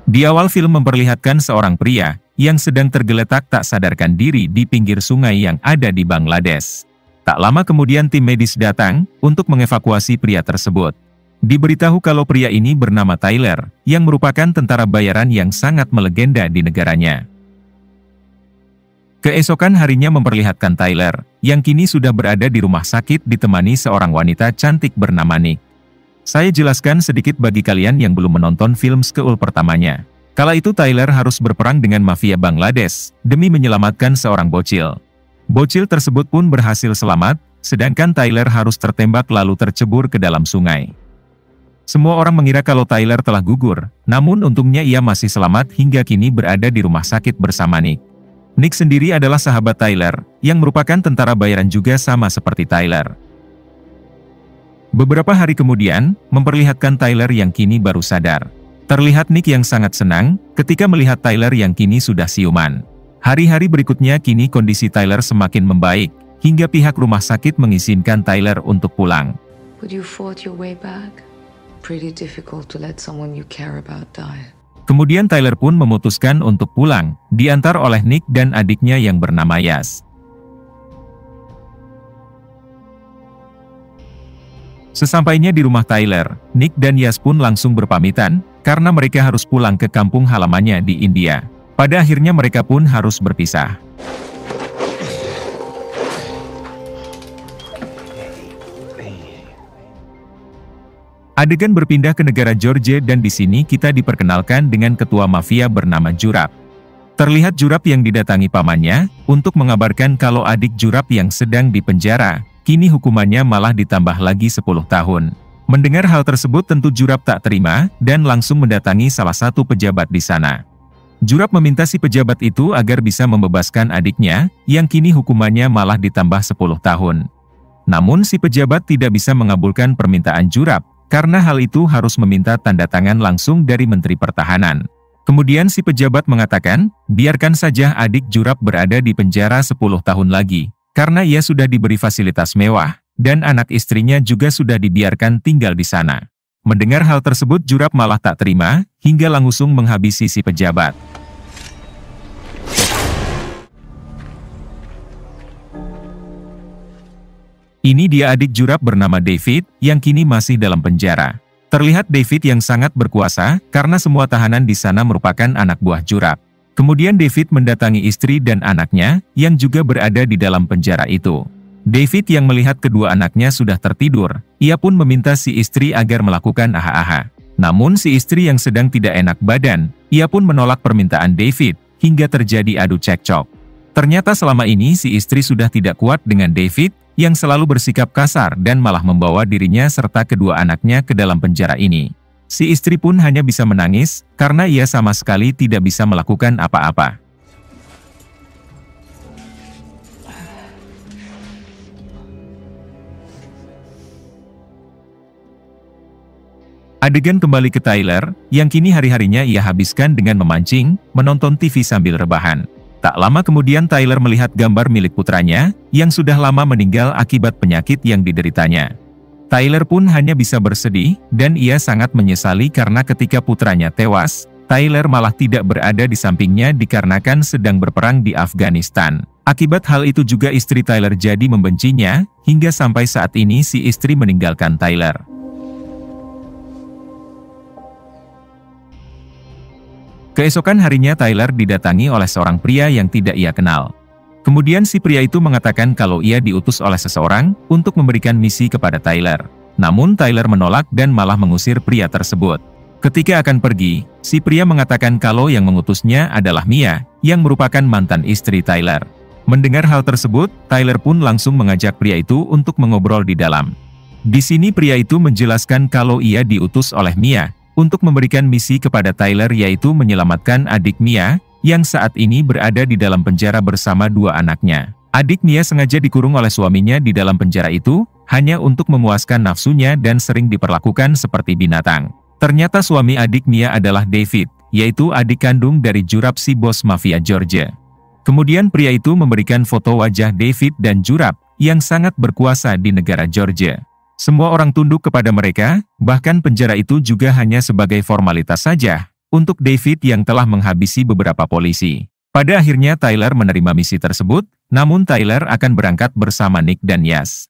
Di awal film memperlihatkan seorang pria yang sedang tergeletak tak sadarkan diri di pinggir sungai yang ada di Bangladesh. Tak lama kemudian tim medis datang untuk mengevakuasi pria tersebut. Diberitahu kalau pria ini bernama Tyler, yang merupakan tentara bayaran yang sangat melegenda di negaranya. Keesokan harinya memperlihatkan Tyler, yang kini sudah berada di rumah sakit ditemani seorang wanita cantik bernama Nick. Saya jelaskan sedikit bagi kalian yang belum menonton film Skeul pertamanya. Kala itu Tyler harus berperang dengan mafia Bangladesh, demi menyelamatkan seorang bocil. Bocil tersebut pun berhasil selamat, sedangkan Tyler harus tertembak lalu tercebur ke dalam sungai. Semua orang mengira kalau Tyler telah gugur, namun untungnya ia masih selamat hingga kini berada di rumah sakit bersama Nick. Nick sendiri adalah sahabat Tyler, yang merupakan tentara bayaran juga sama seperti Tyler. Beberapa hari kemudian, memperlihatkan Tyler yang kini baru sadar. Terlihat Nick yang sangat senang, ketika melihat Tyler yang kini sudah siuman. Hari-hari berikutnya kini kondisi Tyler semakin membaik, hingga pihak rumah sakit mengizinkan Tyler untuk pulang. But you fought your way back. Pretty difficult to let someone you care about die. Kemudian Tyler pun memutuskan untuk pulang, diantar oleh Nick dan adiknya yang bernama Yas. Sesampainya di rumah Tyler, Nick dan Yas pun langsung berpamitan, karena mereka harus pulang ke kampung halamannya di India. Pada akhirnya mereka pun harus berpisah. Adegan berpindah ke negara Georgia dan di sini kita diperkenalkan dengan ketua mafia bernama Jurab. Terlihat Jurab yang didatangi pamannya, untuk mengabarkan kalau adik Jurab yang sedang dipenjara, kini hukumannya malah ditambah lagi 10 tahun. Mendengar hal tersebut tentu Jurab tak terima, dan langsung mendatangi salah satu pejabat di sana. Jurab meminta si pejabat itu agar bisa membebaskan adiknya, yang kini hukumannya malah ditambah 10 tahun. Namun si pejabat tidak bisa mengabulkan permintaan Jurab, karena hal itu harus meminta tanda tangan langsung dari Menteri Pertahanan. Kemudian si pejabat mengatakan, biarkan saja adik Jurab berada di penjara 10 tahun lagi, karena ia sudah diberi fasilitas mewah, dan anak istrinya juga sudah dibiarkan tinggal di sana. Mendengar hal tersebut Jurab malah tak terima, hingga langsung menghabisi si pejabat. Ini dia adik Jurab bernama David, yang kini masih dalam penjara. Terlihat David yang sangat berkuasa, karena semua tahanan di sana merupakan anak buah Jurab. Kemudian David mendatangi istri dan anaknya, yang juga berada di dalam penjara itu. David yang melihat kedua anaknya sudah tertidur, ia pun meminta si istri agar melakukan aha-aha. Namun si istri yang sedang tidak enak badan, ia pun menolak permintaan David, hingga terjadi adu cekcok. Ternyata selama ini si istri sudah tidak kuat dengan David, yang selalu bersikap kasar dan malah membawa dirinya serta kedua anaknya ke dalam penjara ini. Si istri pun hanya bisa menangis, karena ia sama sekali tidak bisa melakukan apa-apa. Adegan kembali ke Tyler, yang kini hari-harinya ia habiskan dengan memancing, menonton TV sambil rebahan. Tak lama kemudian Tyler melihat gambar milik putranya, yang sudah lama meninggal akibat penyakit yang dideritanya. Tyler pun hanya bisa bersedih, dan ia sangat menyesali karena ketika putranya tewas, Tyler malah tidak berada di sampingnya dikarenakan sedang berperang di Afghanistan. Akibat hal itu juga istri Tyler jadi membencinya, hingga sampai saat ini si istri meninggalkan Tyler. Keesokan harinya Tyler didatangi oleh seorang pria yang tidak ia kenal. Kemudian si pria itu mengatakan kalau ia diutus oleh seseorang untuk memberikan misi kepada Tyler. Namun Tyler menolak dan malah mengusir pria tersebut. Ketika akan pergi, si pria mengatakan kalau yang mengutusnya adalah Mia, yang merupakan mantan istri Tyler. Mendengar hal tersebut, Tyler pun langsung mengajak pria itu untuk mengobrol di dalam. Di sini pria itu menjelaskan kalau ia diutus oleh Mia untuk memberikan misi kepada Tyler yaitu menyelamatkan adik Mia, yang saat ini berada di dalam penjara bersama dua anaknya. Adik Mia sengaja dikurung oleh suaminya di dalam penjara itu, hanya untuk memuaskan nafsunya dan sering diperlakukan seperti binatang. Ternyata suami adik Mia adalah David, yaitu adik kandung dari Jurab si bos mafia Georgia. Kemudian pria itu memberikan foto wajah David dan Jurab, yang sangat berkuasa di negara Georgia. Semua orang tunduk kepada mereka, bahkan penjara itu juga hanya sebagai formalitas saja, untuk David yang telah menghabisi beberapa polisi. Pada akhirnya Tyler menerima misi tersebut, namun Tyler akan berangkat bersama Nick dan Yas.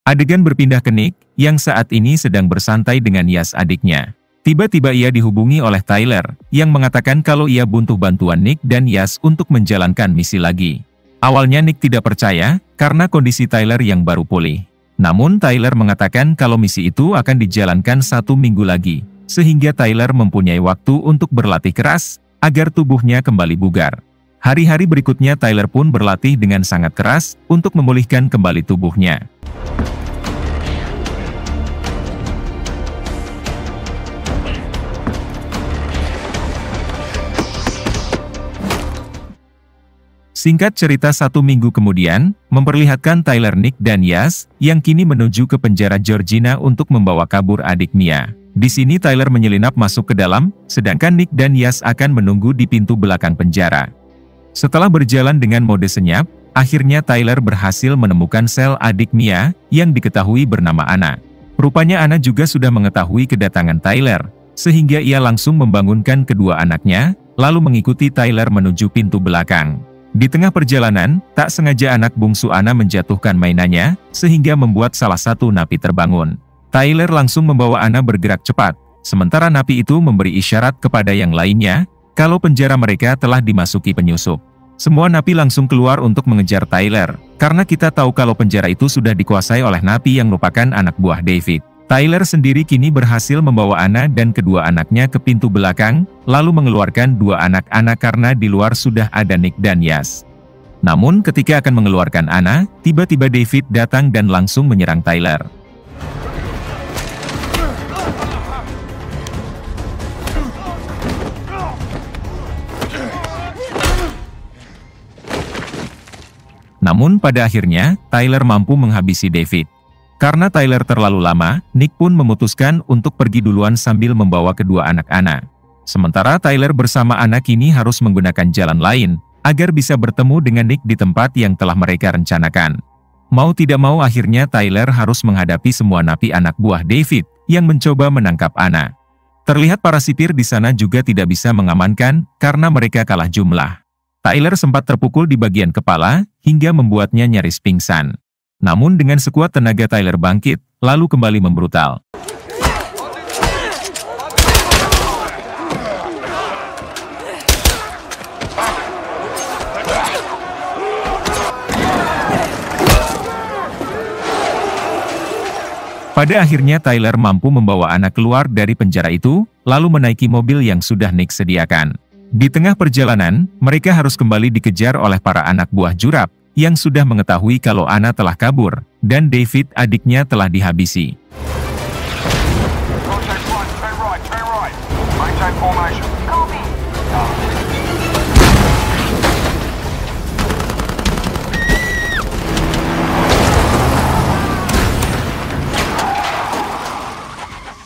Adegan berpindah ke Nick, yang saat ini sedang bersantai dengan Yas adiknya. Tiba-tiba ia dihubungi oleh Tyler, yang mengatakan kalau ia butuh bantuan Nick dan Yas untuk menjalankan misi lagi. Awalnya Nick tidak percaya, karena kondisi Tyler yang baru pulih. Namun Tyler mengatakan kalau misi itu akan dijalankan 1 minggu lagi, sehingga Tyler mempunyai waktu untuk berlatih keras, agar tubuhnya kembali bugar. Hari-hari berikutnya Tyler pun berlatih dengan sangat keras, untuk memulihkan kembali tubuhnya. Singkat cerita 1 minggu kemudian, memperlihatkan Tyler, Nick, dan Yas, yang kini menuju ke penjara Georgina untuk membawa kabur adik Mia. Di sini Tyler menyelinap masuk ke dalam, sedangkan Nick dan Yas akan menunggu di pintu belakang penjara. Setelah berjalan dengan mode senyap, akhirnya Tyler berhasil menemukan sel adik Mia, yang diketahui bernama Anna. Rupanya Anna juga sudah mengetahui kedatangan Tyler, sehingga ia langsung membangunkan kedua anaknya, lalu mengikuti Tyler menuju pintu belakang. Di tengah perjalanan, tak sengaja anak bungsu Anna menjatuhkan mainannya, sehingga membuat salah satu napi terbangun. Tyler langsung membawa Anna bergerak cepat, sementara napi itu memberi isyarat kepada yang lainnya, kalau penjara mereka telah dimasuki penyusup. Semua napi langsung keluar untuk mengejar Tyler, karena kita tahu kalau penjara itu sudah dikuasai oleh napi yang merupakan anak buah David. Tyler sendiri kini berhasil membawa Anna dan kedua anaknya ke pintu belakang, lalu mengeluarkan 2 anak Anna karena di luar sudah ada Nick dan Yas. Namun ketika akan mengeluarkan Anna, tiba-tiba David datang dan langsung menyerang Tyler. Namun pada akhirnya, Tyler mampu menghabisi David. Karena Tyler terlalu lama, Nick pun memutuskan untuk pergi duluan sambil membawa kedua anak Anna. Sementara Tyler bersama Anna kini harus menggunakan jalan lain, agar bisa bertemu dengan Nick di tempat yang telah mereka rencanakan. Mau tidak mau akhirnya Tyler harus menghadapi semua napi anak buah David, yang mencoba menangkap Anna. Terlihat para sipir di sana juga tidak bisa mengamankan, karena mereka kalah jumlah. Tyler sempat terpukul di bagian kepala, hingga membuatnya nyaris pingsan. Namun dengan sekuat tenaga Tyler bangkit, lalu kembali membrutal. Pada akhirnya Tyler mampu membawa Anna keluar dari penjara itu, lalu menaiki mobil yang sudah Nick sediakan. Di tengah perjalanan, mereka harus kembali dikejar oleh para anak buah Jurap, yang sudah mengetahui kalau Anna telah kabur, dan David adiknya telah dihabisi.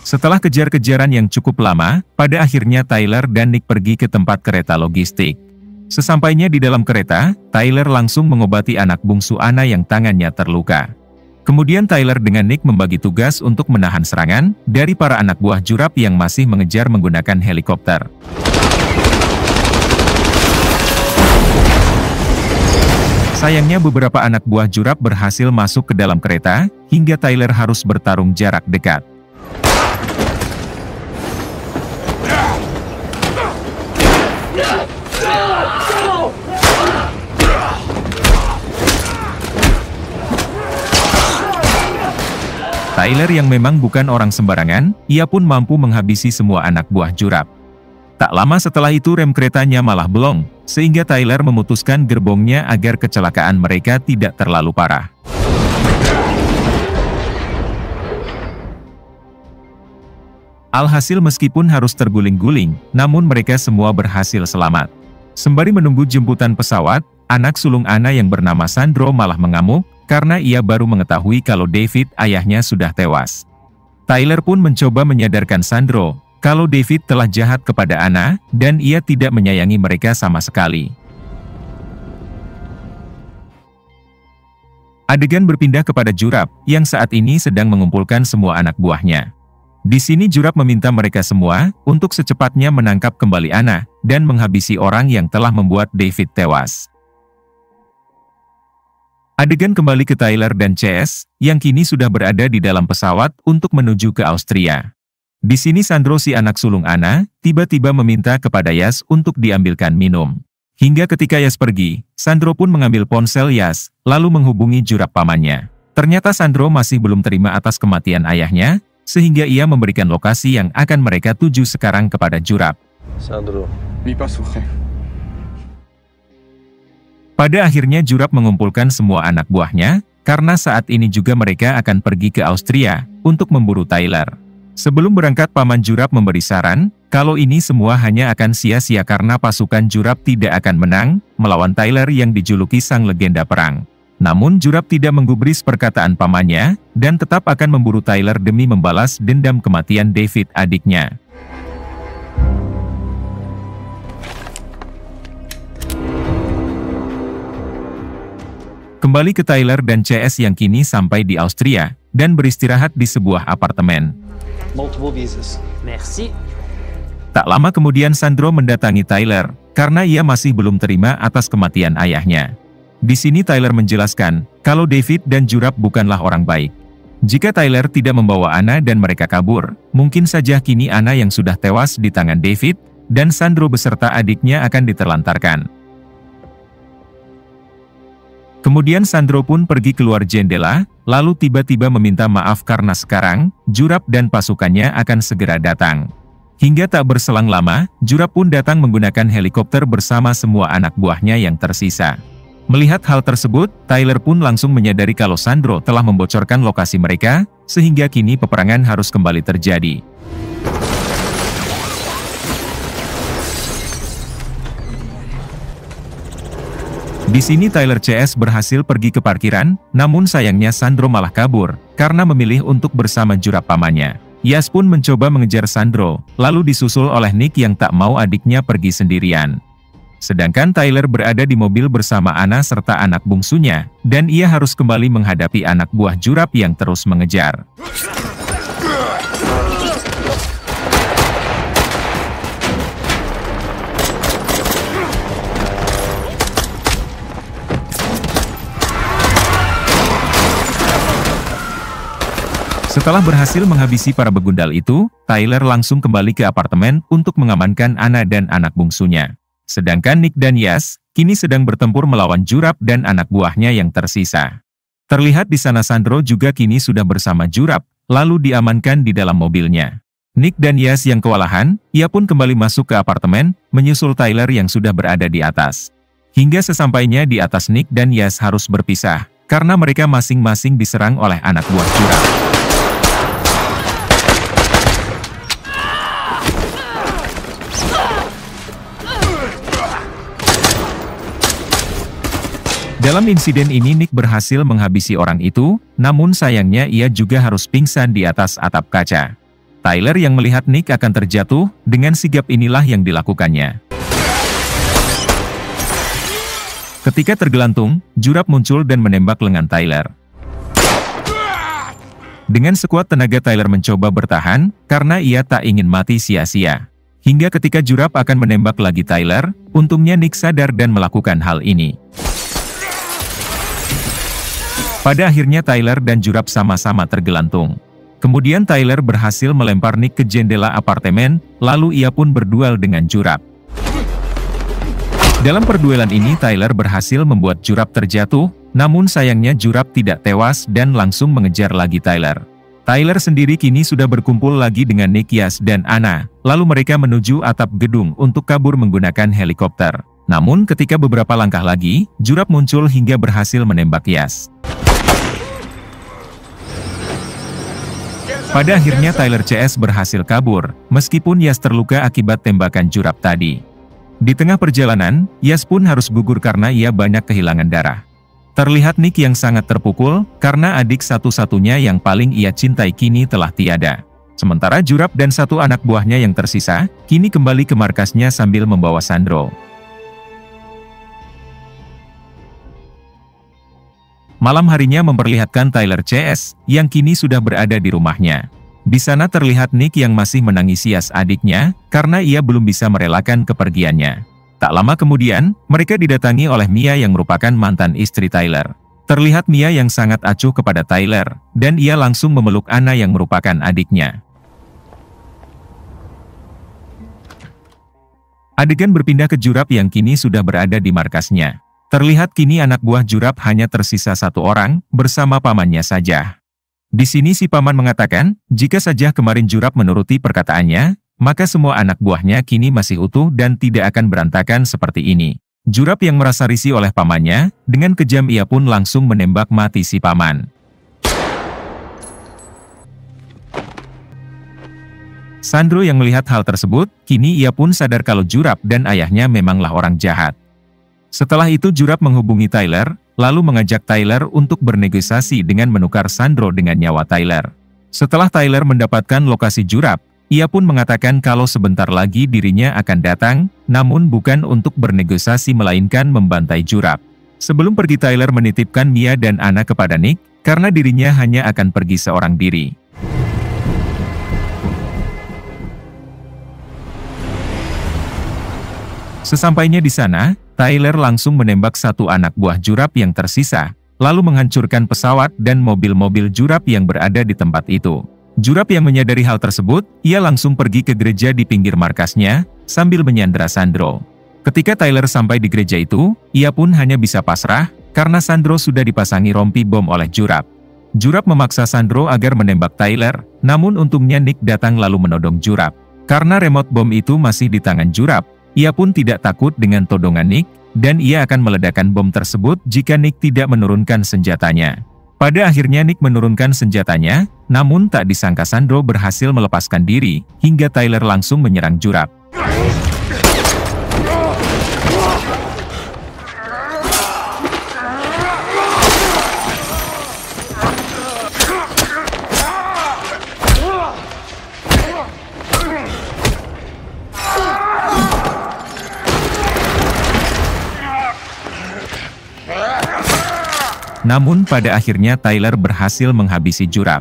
Setelah kejar-kejaran yang cukup lama, pada akhirnya Tyler dan Nick pergi ke tempat kereta logistik. Sesampainya di dalam kereta, Tyler langsung mengobati anak bungsu Anna yang tangannya terluka. Kemudian Tyler dengan Nick membagi tugas untuk menahan serangan dari para anak buah Jurap yang masih mengejar menggunakan helikopter. Sayangnya beberapa anak buah Jurap berhasil masuk ke dalam kereta, hingga Tyler harus bertarung jarak dekat. Tyler yang memang bukan orang sembarangan, ia pun mampu menghabisi semua anak buah Jurap. Tak lama setelah itu rem keretanya malah belong, sehingga Tyler memutuskan gerbongnya agar kecelakaan mereka tidak terlalu parah. Alhasil meskipun harus terguling-guling, namun mereka semua berhasil selamat. Sembari menunggu jemputan pesawat, anak sulung Anna yang bernama Sandro malah mengamuk, karena ia baru mengetahui kalau David ayahnya sudah tewas. Tyler pun mencoba menyadarkan Sandro, kalau David telah jahat kepada Anna, dan ia tidak menyayangi mereka sama sekali. Adegan berpindah kepada Jurap, yang saat ini sedang mengumpulkan semua anak buahnya. Di sini Jurap meminta mereka semua untuk secepatnya menangkap kembali Anna dan menghabisi orang yang telah membuat David tewas. Adegan kembali ke Tyler dan CS, yang kini sudah berada di dalam pesawat untuk menuju ke Austria. Di sini Sandro, si anak sulung Anna, tiba-tiba meminta kepada Yas untuk diambilkan minum. Hingga ketika Yas pergi, Sandro pun mengambil ponsel Yas, lalu menghubungi Jurap pamannya. Ternyata Sandro masih belum terima atas kematian ayahnya, sehingga ia memberikan lokasi yang akan mereka tuju sekarang kepada Jurap. Sandro, pada akhirnya Jurap mengumpulkan semua anak buahnya, karena saat ini juga mereka akan pergi ke Austria untuk memburu Tyler. Sebelum berangkat, paman Jurap memberi saran, kalau ini semua hanya akan sia-sia karena pasukan Jurap tidak akan menang melawan Tyler yang dijuluki sang legenda perang. Namun Jurap tidak menggubris perkataan pamannya, dan tetap akan memburu Tyler demi membalas dendam kematian David adiknya. Kembali ke Tyler dan CS yang kini sampai di Austria, dan beristirahat di sebuah apartemen. Merci. Tak lama kemudian Sandro mendatangi Tyler, karena ia masih belum terima atas kematian ayahnya. Di sini Tyler menjelaskan, kalau David dan Jurap bukanlah orang baik. Jika Tyler tidak membawa Anna dan mereka kabur, mungkin saja kini Anna yang sudah tewas di tangan David, dan Sandro beserta adiknya akan diterlantarkan. Kemudian Sandro pun pergi keluar jendela, lalu tiba-tiba meminta maaf karena sekarang, Jurap dan pasukannya akan segera datang. Hingga tak berselang lama, Jurap pun datang menggunakan helikopter bersama semua anak buahnya yang tersisa. Melihat hal tersebut, Tyler pun langsung menyadari kalau Sandro telah membocorkan lokasi mereka, sehingga kini peperangan harus kembali terjadi. Di sini Tyler CS berhasil pergi ke parkiran, namun sayangnya Sandro malah kabur, karena memilih untuk bersama Jurap pamannya. Yas pun mencoba mengejar Sandro, lalu disusul oleh Nick yang tak mau adiknya pergi sendirian. Sedangkan Tyler berada di mobil bersama Anna serta anak bungsunya, dan ia harus kembali menghadapi anak buah Jurap yang terus mengejar. Setelah berhasil menghabisi para begundal itu, Tyler langsung kembali ke apartemen untuk mengamankan Anna dan anak bungsunya. Sedangkan Nick dan Yas, kini sedang bertempur melawan Jurap dan anak buahnya yang tersisa. Terlihat di sana Sandro juga kini sudah bersama Jurap, lalu diamankan di dalam mobilnya. Nick dan Yas yang kewalahan, ia pun kembali masuk ke apartemen, menyusul Tyler yang sudah berada di atas. Hingga sesampainya di atas, Nick dan Yas harus berpisah, karena mereka masing-masing diserang oleh anak buah Jurap. Dalam insiden ini Nick berhasil menghabisi orang itu, namun sayangnya ia juga harus pingsan di atas atap kaca. Tyler yang melihat Nick akan terjatuh, dengan sigap inilah yang dilakukannya. Ketika tergelantung, Jurap muncul dan menembak lengan Tyler. Dengan sekuat tenaga Tyler mencoba bertahan, karena ia tak ingin mati sia-sia. Hingga ketika Jurap akan menembak lagi Tyler, untungnya Nick sadar dan melakukan hal ini. Pada akhirnya Tyler dan Jurap sama-sama tergelantung. Kemudian Tyler berhasil melempar Nick ke jendela apartemen, lalu ia pun berduel dengan Jurap. Dalam perduelan ini Tyler berhasil membuat Jurap terjatuh, namun sayangnya Jurap tidak tewas dan langsung mengejar lagi Tyler. Tyler sendiri kini sudah berkumpul lagi dengan Nick, Yas, dan Anna, lalu mereka menuju atap gedung untuk kabur menggunakan helikopter. Namun ketika beberapa langkah lagi, Jurap muncul hingga berhasil menembak Yas. Pada akhirnya Tyler CS berhasil kabur, meskipun Yas terluka akibat tembakan Jurap tadi. Di tengah perjalanan, Yas pun harus gugur karena ia banyak kehilangan darah. Terlihat Nick yang sangat terpukul, karena adik satu-satunya yang paling ia cintai kini telah tiada. Sementara Jurap dan satu anak buahnya yang tersisa, kini kembali ke markasnya sambil membawa Sandro. Malam harinya memperlihatkan Tyler CS, yang kini sudah berada di rumahnya. Di sana terlihat Nick yang masih menangis hias adiknya, karena ia belum bisa merelakan kepergiannya. Tak lama kemudian, mereka didatangi oleh Mia yang merupakan mantan istri Tyler. Terlihat Mia yang sangat acuh kepada Tyler, dan ia langsung memeluk Anna yang merupakan adiknya. Adegan berpindah ke Jurap yang kini sudah berada di markasnya. Terlihat kini anak buah Jurap hanya tersisa satu orang, bersama pamannya saja. Di sini si paman mengatakan, jika saja kemarin Jurap menuruti perkataannya, maka semua anak buahnya kini masih utuh dan tidak akan berantakan seperti ini. Jurap yang merasa risih oleh pamannya, dengan kejam ia pun langsung menembak mati si paman. Sandro yang melihat hal tersebut, kini ia pun sadar kalau Jurap dan ayahnya memanglah orang jahat. Setelah itu Jurap menghubungi Tyler, lalu mengajak Tyler untuk bernegosiasi dengan menukar Sandro dengan nyawa Tyler. Setelah Tyler mendapatkan lokasi Jurap, ia pun mengatakan kalau sebentar lagi dirinya akan datang, namun bukan untuk bernegosiasi melainkan membantai Jurap. Sebelum pergi Tyler menitipkan Mia dan Anna kepada Nick, karena dirinya hanya akan pergi seorang diri. Sesampainya di sana, Tyler langsung menembak satu anak buah Jurap yang tersisa, lalu menghancurkan pesawat dan mobil-mobil Jurap yang berada di tempat itu. Jurap yang menyadari hal tersebut, ia langsung pergi ke gereja di pinggir markasnya, sambil menyandera Sandro. Ketika Tyler sampai di gereja itu, ia pun hanya bisa pasrah, karena Sandro sudah dipasangi rompi bom oleh Jurap. Jurap memaksa Sandro agar menembak Tyler, namun untungnya Nick datang lalu menodong Jurap. Karena remote bom itu masih di tangan Jurap, ia pun tidak takut dengan todongan Nick, dan ia akan meledakkan bom tersebut jika Nick tidak menurunkan senjatanya. Pada akhirnya Nick menurunkan senjatanya, namun tak disangka Sandro berhasil melepaskan diri, hingga Tyler langsung menyerang Jurap. Namun pada akhirnya Tyler berhasil menghabisi Jurap.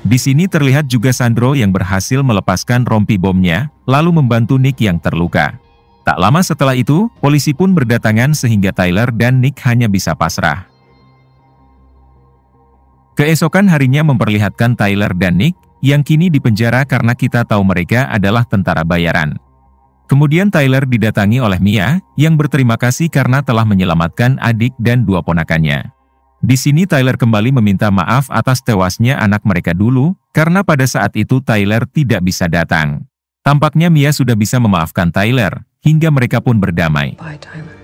Di sini terlihat juga Sandro yang berhasil melepaskan rompi bomnya, lalu membantu Nick yang terluka. Tak lama setelah itu, polisi pun berdatangan sehingga Tyler dan Nick hanya bisa pasrah. Keesokan harinya memperlihatkan Tyler dan Nick, yang kini dipenjara karena kita tahu mereka adalah tentara bayaran. Kemudian Tyler didatangi oleh Mia, yang berterima kasih karena telah menyelamatkan adik dan dua ponakannya. Di sini Tyler kembali meminta maaf atas tewasnya anak mereka dulu, karena pada saat itu Tyler tidak bisa datang. Tampaknya Mia sudah bisa memaafkan Tyler, hingga mereka pun berdamai. Bye, Tyler.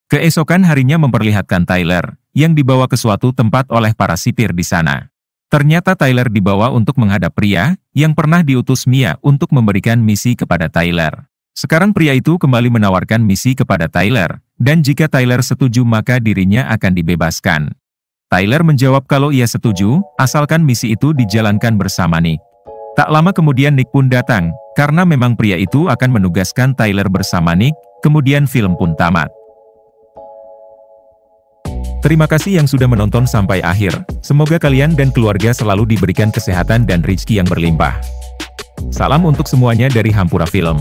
Keesokan harinya memperlihatkan Tyler, yang dibawa ke suatu tempat oleh para sipir di sana. Ternyata Tyler dibawa untuk menghadap pria, yang pernah diutus Mia untuk memberikan misi kepada Tyler. Sekarang pria itu kembali menawarkan misi kepada Tyler, dan jika Tyler setuju maka dirinya akan dibebaskan. Tyler menjawab kalau ia setuju, asalkan misi itu dijalankan bersama Nick. Tak lama kemudian Nick pun datang, karena memang pria itu akan menugaskan Tyler bersama Nick, kemudian film pun tamat. Terima kasih yang sudah menonton sampai akhir. Semoga kalian dan keluarga selalu diberikan kesehatan dan rezeki yang berlimpah. Salam untuk semuanya dari Hampura Film.